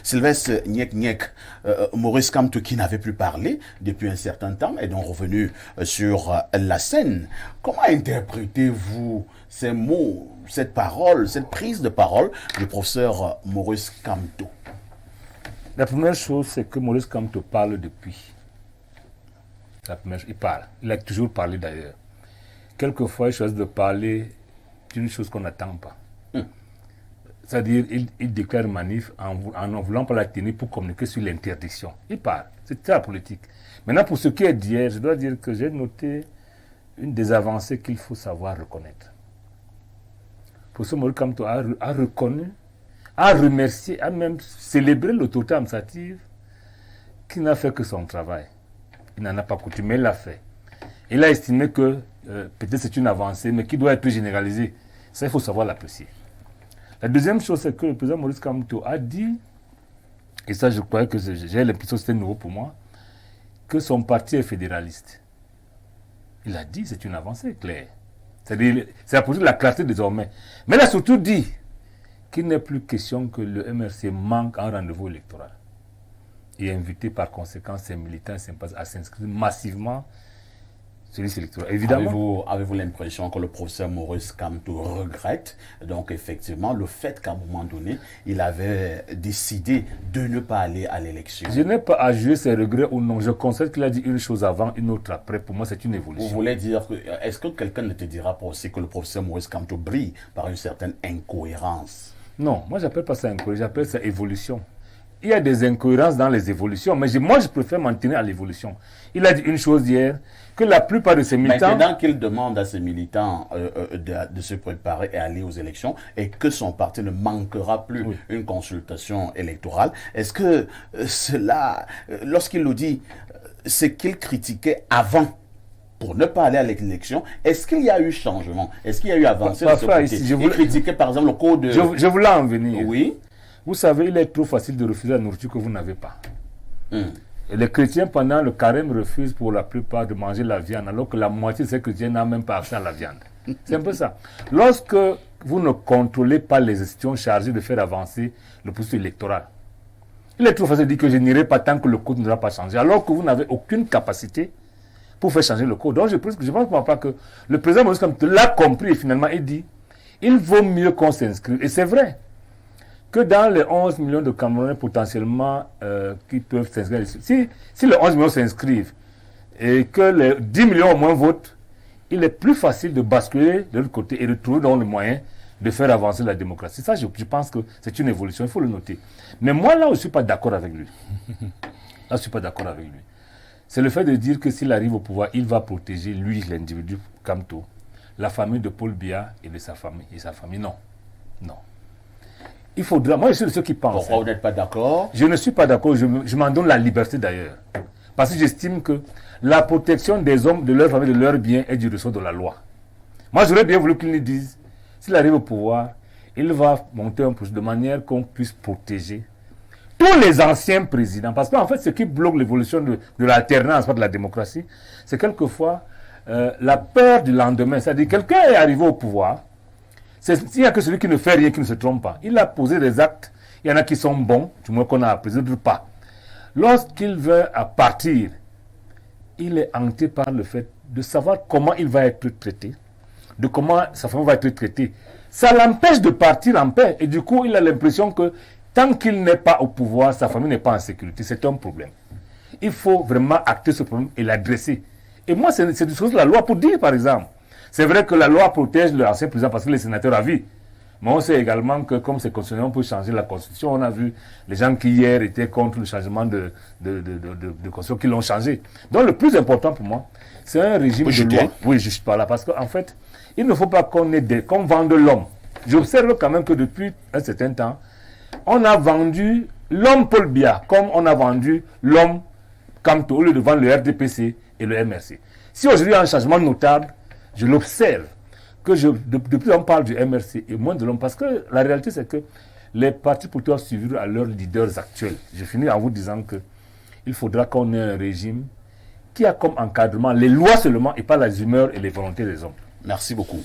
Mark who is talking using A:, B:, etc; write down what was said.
A: Sylvestre Nyek, Maurice Kamto qui n'avait plus parlé depuis un certain temps est donc revenu sur la scène. Comment interprétez-vous ces mots, cette parole, cette prise de parole du professeur Maurice Kamto?
B: La première chose, c'est que Maurice Kamto parle depuis. La première chose, il parle. Il a toujours parlé d'ailleurs. Quelquefois, il choisit de parler d'une chose qu'on n'attend pas. C'est-à-dire, il déclare manif en ne voulant pas la tenir pour communiquer sur l'interdiction. Il parle. C'est très politique. Maintenant, pour ce qui est d'hier, je dois dire que j'ai noté une des avancées qu'il faut savoir reconnaître. Professeur Maurice Kamto a reconnu, a remercié, a même célébré l'autorité administrative qui n'a fait que son travail. Il n'en a pas coutume, mais il l'a fait. Il a estimé que peut-être c'est une avancée, mais qui doit être généralisée. Ça, il faut savoir l'apprécier. La deuxième chose, c'est que le président Maurice Kamto a dit, et ça je croyais que j'ai l'impression que c'était nouveau pour moi, que son parti est fédéraliste. Il a dit, c'est une avancée claire. C'est-à-dire, c'est la politique de la clarté désormais. Mais il a surtout dit qu'il n'est plus question que le MRC manque un rendez-vous électoral. Et invité par conséquent ses militants à s'inscrire massivement sur les électorales. Évidemment.
A: Avez-vous l'impression que le professeur Maurice Kamto regrette donc effectivement le fait qu'à un moment donné, il avait décidé de ne pas aller à l'élection?
B: Je n'ai pas à juger ses regrets ou non. Je constate qu'il a dit une chose avant, une autre après. Pour moi, c'est une évolution.
A: Vous voulez dire que, est-ce que quelqu'un ne te dira pas aussi que le professeur Maurice Kamto brille par une certaine incohérence?
B: Non, moi, j'appelle pas ça incohérence, j'appelle ça évolution. Il y a des incohérences dans les évolutions, mais moi, je préfère m'en tenir à l'évolution. Il a dit une chose hier, que la plupart de ses militants...
A: Maintenant qu'il demande à ses militants de se préparer et aller aux élections, et que son parti ne manquera plus une consultation électorale, est-ce que cela, lorsqu'il le dit, c'est qu'il critiquait avant pour ne pas aller à l'élection, est-ce qu'il y a eu changement? Est-ce qu'il y a eu avancée de ce côté? Il critiquait par exemple le code...
B: Je voulais en venir.
A: Oui.
B: Vous savez, il est trop facile de refuser la nourriture que vous n'avez pas. Et les chrétiens, pendant le carême, refusent pour la plupart de manger la viande, alors que la moitié de ces chrétiens n'a même pas accès à la viande. C'est un peu ça. Lorsque vous ne contrôlez pas les institutions chargées de faire avancer le processus électoral, il est trop facile de dire que je n'irai pas tant que le code ne va pas changer, alors que vous n'avez aucune capacité pour faire changer le code. Donc je pense pas que le président Maurice Kamto l'a compris et finalement il dit il vaut mieux qu'on s'inscrive. Et c'est vrai que dans les 11 millions de Camerounais potentiellement qui peuvent s'inscrire, si les 11 millions s'inscrivent et que les 10 millions au moins votent, il est plus facile de basculer de l'autre côté et de trouver dans le moyen de faire avancer la démocratie. Ça, je pense que c'est une évolution, il faut le noter. Mais moi, là où je ne suis pas d'accord avec lui, c'est le fait de dire que s'il arrive au pouvoir, il va protéger, lui, l'individu Kamto, la famille de Paul Biya et sa famille. Non. Il faudra, moi je suis de ceux qui pensent.
A: Pourquoi vous n'êtes pas d'accord?
B: Je ne suis pas d'accord, je m'en donne la liberté d'ailleurs. Parce que j'estime que la protection des hommes, de leur famille, de leurs biens est du ressort de la loi. Moi j'aurais bien voulu qu'ils nous disent, s'il arrive au pouvoir, il va monter un projet de manière qu'on puisse protéger tous les anciens présidents. Parce qu'en fait, ce qui bloque l'évolution de l'alternance, pas de la démocratie, c'est quelquefois la peur du lendemain. C'est-à-dire quelqu'un est arrivé au pouvoir, il n'y a que celui qui ne fait rien qui ne se trompe pas. Il a posé des actes, il y en a qui sont bons, du moins qu'on a apprécié, d'autres pas. Lorsqu'il veut partir, il est hanté par le fait de savoir comment il va être traité, de comment sa famille va être traitée. Ça l'empêche de partir en paix. Et du coup, il a l'impression que tant qu'il n'est pas au pouvoir, sa famille n'est pas en sécurité. C'est un problème. Il faut vraiment acter ce problème et l'adresser. Et moi, c'est des choses de la loi pour dire, par exemple. C'est vrai que la loi protège l'ancien président parce que les sénateurs à vie. Mais on sait également que comme c'est constitutionnel, on peut changer la constitution. On a vu les gens qui hier étaient contre le changement de constitution qui l'ont changé. Donc le plus important pour moi, c'est un régime de loi. Oui, je suis pas là parce qu'en fait, il ne faut pas qu'on vende l'homme. J'observe quand même que depuis un certain temps, on a vendu l'homme Paul Biya comme on a vendu l'homme Kamto au lieu de vendre le RDPC et le MRC. Si aujourd'hui il y a un changement notable, je l'observe, que de plus on parle du MRC et moins de l'homme, parce que la réalité c'est que les partis politiques doivent suivre à leurs leaders actuels. Je finis en vous disant que il faudra qu'on ait un régime qui a comme encadrement les lois seulement et pas les humeurs et les volontés des hommes.
A: Merci beaucoup.